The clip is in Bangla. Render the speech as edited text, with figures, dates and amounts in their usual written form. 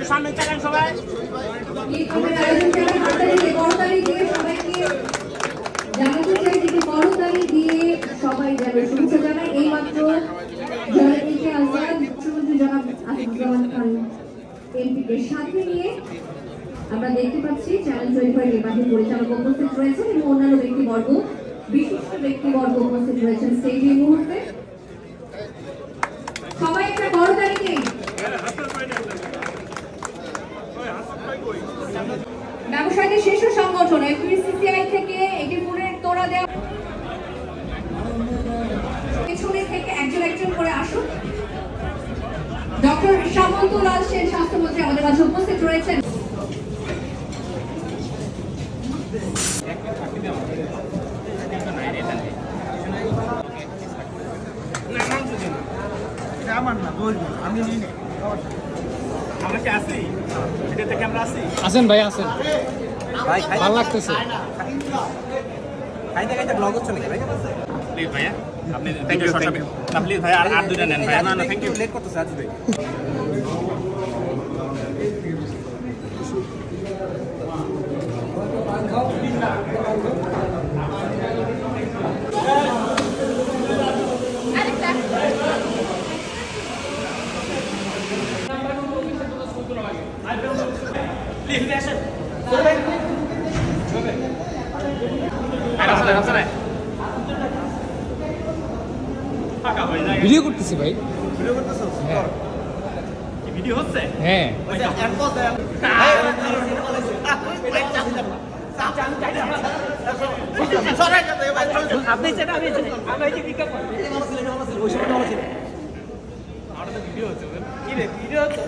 সামনে চালান সবাই। জানাতে চাই যে করতালি দিয়ে সবাই যাবে শুভেচ্ছা জানাই। এইমাত্র জননেত্রী আজহার মুখ্যমন্ত্রী জনাব আসিফুজ্জামান খান এমপিকে সাথে নিয়ে আমরা দেখতে পাচ্ছি চ্যানেল 24 নির্বাহী পরিচালক উপস্থিত রয়েছেন এবং অন্যান্য ব্যক্তিবর্গ বিশিষ্ট ব্যক্তিবর্গ উপস্থিত রয়েছেন স্টেজে এই মুহূর্তে। সবাই একটা করতালি দিন। ব্যবসায়ীদের শীর্ষ সংগঠন এফবিসিসিআই থেকে এটি পুনের তোড়া দেওয়া পেছনে থেকে একজন একজন করে আসুন। ডক্টর সামন্তলাল সেন স্বাস্থ্যমন্ত্রী আমাদের মাঝে উপস্থিত রয়েছেন। আসেন ভাই আসেন ভাই ভালো লাগতেছে খাইতে খাইতে ব্লগ হচ্ছে নাকি ভাই? প্লিজ ভাইয়া আপনি থ্যাংক ইউ না প্লিজ ভাই আর দুটো নেন ভাই। না না থ্যাংক ইউ। লেট করতেছে আজ ভাই। ভিডিও করতেছি ভাই। ভিডিও করতেছো? কি ভিডিও হচ্ছে? হ্যাঁ আপনি সেটা আমি এই যে ওই সময় আমার ছিল। আমাদের ভিডিও হচ্ছে কি রে ভিডিও হচ্ছে?